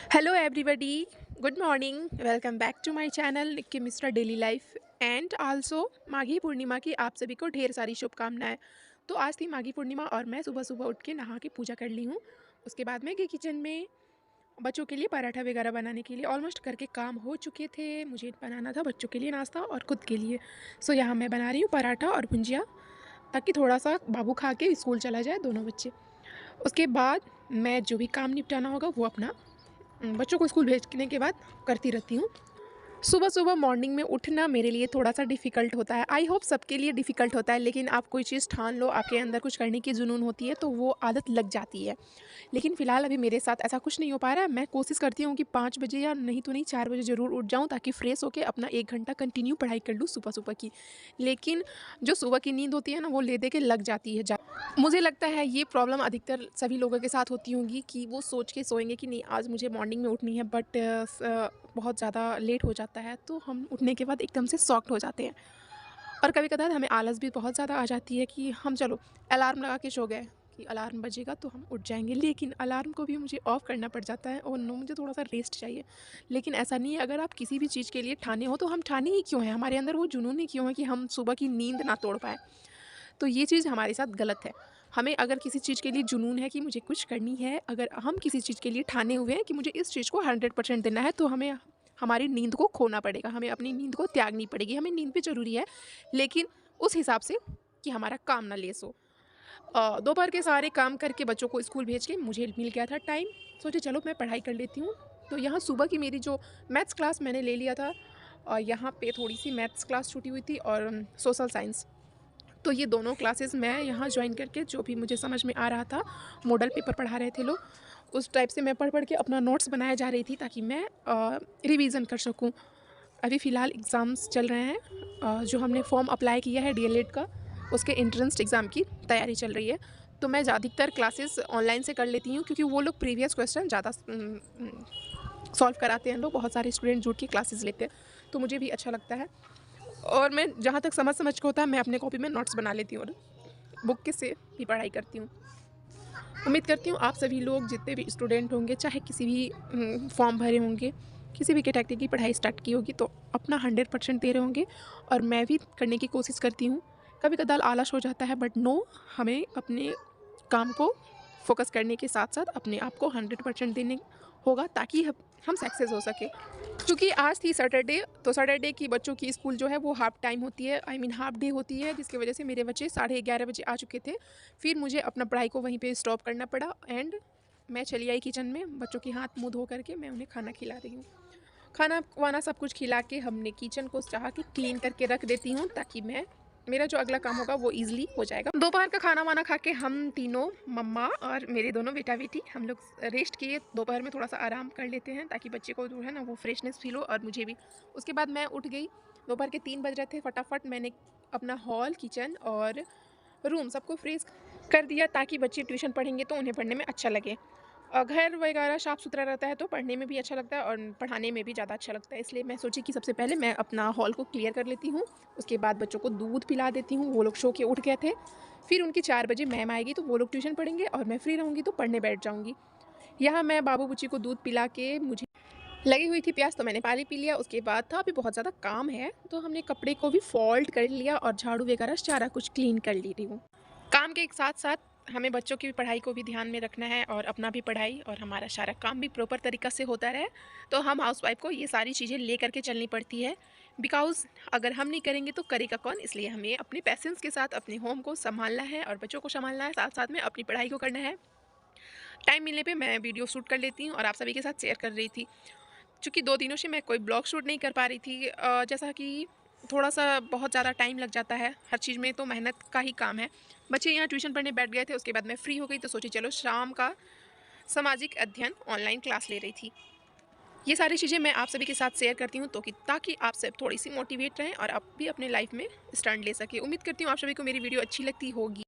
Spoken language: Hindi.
Hello everybody, good morning. Welcome back to my channel कि mister daily life and also Maghi Purnima की आप सभी को ढेर सारी शुभकामनाएं। तो आज थी माघी पूर्णिमा और मैं सुबह सुबह उठ के नहा के पूजा कर ली हूँ। उसके बाद मैं गई किचन में बच्चों के लिए पराठा वगैरह बनाने के लिए। ऑलमोस्ट करके काम हो चुके थे, मुझे बनाना था बच्चों के लिए नाश्ता और खुद के लिए। सो यहाँ मैं बना रही हूँ पराठा और भुंजिया, ताकि थोड़ा सा बाबू खा के स्कूल चला जाए, दोनों बच्चे। उसके बाद मैं जो भी काम निपटाना होगा वो अपना बच्चों को स्कूल भेजने के बाद करती रहती हूँ। सुबह सुबह मॉर्निंग में उठना मेरे लिए थोड़ा सा डिफ़िकल्ट होता है। आई होप सबके लिए डिफ़िकल्ट होता है, लेकिन आप कोई चीज़ ठान लो, आपके अंदर कुछ करने की जुनून होती है तो वो आदत लग जाती है। लेकिन फ़िलहाल अभी मेरे साथ ऐसा कुछ नहीं हो पा रहा है। मैं कोशिश करती हूँ कि 5 बजे या नहीं तो नहीं 4 बजे ज़रूर उठ जाऊँ, ताकि फ्रेश होके अपना 1 घंटा कंटिन्यू पढ़ाई कर लूँ सुबह-सुबह की। लेकिन जो सुबह की नींद होती है ना, वो ले दे के लग जाती है। मुझे लगता है ये प्रॉब्लम अधिकतर सभी लोगों के साथ होती होंगी कि वो सोच के सोएँगे कि नहीं आज मुझे मॉर्निंग में उठनी है, बट बहुत ज़्यादा लेट हो जाता है तो हम उठने के बाद एकदम से शॉक्ड हो जाते हैं। और कभी-कभार हमें आलस भी बहुत ज़्यादा आ जाती है कि हम चलो अलार्म लगा के सो गए कि अलार्म बजेगा तो हम उठ जाएँगे, लेकिन अलार्म को भी मुझे ऑफ़ करना पड़ जाता है। Oh no! मुझे थोड़ा-सा रेस्ट चाहिए। लेकिन ऐसा नहीं है, अगर आप किसी भी चीज़ के लिए ठाने हो तो हम ठाने ही क्यों हैं? हमारे अंदर वो जुनून ही क्यों है कि हम सुबह की नींद ना तोड़ पाएँ? तो ये चीज़ हमारे साथ गलत है। हमें अगर किसी चीज़ के लिए जुनून है कि मुझे कुछ करनी है, अगर हम किसी चीज़ के लिए ठाने हुए हैं कि मुझे इस चीज़ को 100% देना है, तो हमें हमारी नींद को खोना पड़ेगा, हमें अपनी नींद को त्यागनी पड़ेगी। हमें नींद भी ज़रूरी है, लेकिन उस हिसाब से कि हमारा काम ना लेस हो। दोपहर के सारे काम करके बच्चों को स्कूल भेज के मुझे मिल गया था टाइम, सोचा चलो मैं पढ़ाई कर लेती हूँ। तो यहाँ सुबह की मेरी जो मैथ्स क्लास मैंने ले लिया था, यहाँ पे थोड़ी-सी मैथ्स क्लास छूटी हुई थी और सोशल साइंस। तो ये दोनों क्लासेस मैं यहाँ जॉइन करके जो भी मुझे समझ में आ रहा था, मॉडल पेपर पढ़ा रहे थे लोग, उस टाइप से मैं पढ़ के अपना नोट्स बनाया जा रही थी, ताकि मैं रिवीजन कर सकूँ। अभी फ़िलहाल एग्ज़ाम्स चल रहे हैं, जो हमने फॉर्म अप्लाई किया है डीएलएड का, उसके एंट्रेंस एग्ज़ाम की तैयारी चल रही है। तो मैं ज़्यादातर क्लासेस ऑनलाइन से कर लेती हूँ, क्योंकि वो लोग प्रीवियस क्वेश्चन ज़्यादा सॉल्व कराते हैं। लोग बहुत सारे स्टूडेंट जुड़ के क्लासेस लेते हैं, तो मुझे भी अच्छा लगता है। और मैं जहाँ तक समझ के होता है, मैं अपने कॉपी में नोट्स बना लेती हूँ और बुक के से भी पढ़ाई करती हूँ। उम्मीद करती हूँ आप सभी लोग जितने भी स्टूडेंट होंगे, चाहे किसी भी फॉर्म भरे होंगे, किसी भी कैटेगरी की पढ़ाई स्टार्ट की होगी, तो अपना 100% दे रहे होंगे। और मैं भी करने की कोशिश करती हूँ। कभी कदार आलस हो जाता है, बट नो, हमें अपने काम को फोकस करने के साथ साथ अपने आप को 100% देने होगा, ताकि हम सक्सेस हो सके। क्योंकि आज थी सैटरडे, तो सैटरडे की बच्चों की स्कूल जो है वो हाफ टाइम होती है, आई मीन हाफ डे होती है, जिसकी वजह से मेरे बच्चे 11:30 बजे आ चुके थे। फिर मुझे अपना पढ़ाई को वहीं पे स्टॉप करना पड़ा एंड मैं चली आई किचन में। बच्चों के हाथ मुँह धो करके मैं उन्हें खाना खिला रही हूँ। खाना वाना सब कुछ खिला के हमने किचन को चाह के क्लीन करके रख देती हूँ, ताकि मैं मेरा जो अगला काम होगा वो ईजिली हो जाएगा। दोपहर का खाना वाना खा के हम तीनों, मम्मा और मेरे दोनों बेटा बेटी, हम लोग रेस्ट किए। दोपहर में थोड़ा सा आराम कर लेते हैं, ताकि बच्चे को जो है ना वो फ्रेशनेस फील हो और मुझे भी। उसके बाद मैं उठ गई। दोपहर के 3 बज रहे थे। फटाफट मैंने अपना हॉल, किचन और रूम सबको फ्रेश कर दिया, ताकि बच्चे ट्यूशन पढ़ेंगे तो उन्हें पढ़ने में अच्छा लगे। घर वगैरह साफ़ सुथरा रहता है तो पढ़ने में भी अच्छा लगता है और पढ़ाने में भी ज़्यादा अच्छा लगता है। इसलिए मैं सोची कि सबसे पहले मैं अपना हॉल को क्लियर कर लेती हूँ। उसके बाद बच्चों को दूध पिला देती हूँ, वो लोग सो के उठ गए थे। फिर उनकी 4 बजे मैम आएगी तो वो लोग ट्यूशन पढ़ेंगे और मैं फ्री रहूँगी तो पढ़ने बैठ जाऊँगी। यहाँ मैं बाबू बुच्ची को दूध पिला के, मुझे लगी हुई थी प्यास तो मैंने पानी पी लिया। उसके बाद था अभी बहुत ज़्यादा काम है, तो हमने कपड़े को भी फोल्ड कर लिया और झाड़ू वगैरह सारा कुछ क्लीन कर ली रही हूँ। काम के एक साथ साथ हमें बच्चों की पढ़ाई को भी ध्यान में रखना है और अपना भी पढ़ाई और हमारा सारा काम भी प्रॉपर तरीक़ा से होता रहे। तो हम हाउसवाइफ को ये सारी चीज़ें ले करके चलनी पड़ती है, बिकॉज़ अगर हम नहीं करेंगे तो करेगा कौन। इसलिए हमें अपने पेशेंस के साथ अपने होम को संभालना है और बच्चों को संभालना है, साथ साथ में अपनी पढ़ाई को करना है। टाइम मिलने पे मैं वीडियो शूट कर लेती हूँ और आप सभी के साथ शेयर कर रही थी। चूँकि 2 दिनों से मैं कोई ब्लॉग शूट नहीं कर पा रही थी, जैसा कि थोड़ा-सा बहुत ज़्यादा टाइम लग जाता है, हर चीज़ में तो मेहनत का ही काम है। बच्चे यहाँ ट्यूशन पढ़ने बैठ गए थे, उसके बाद मैं फ्री हो गई तो सोची चलो शाम का सामाजिक अध्ययन ऑनलाइन क्लास ले रही थी। ये सारी चीज़ें मैं आप सभी के साथ शेयर करती हूँ, तो कि ताकि आप सब थोड़ी-सी मोटिवेट रहें और आप भी अपने लाइफ में स्टैंड ले सकें। उम्मीद करती हूँ आप सभी को मेरी वीडियो अच्छी लगती होगी।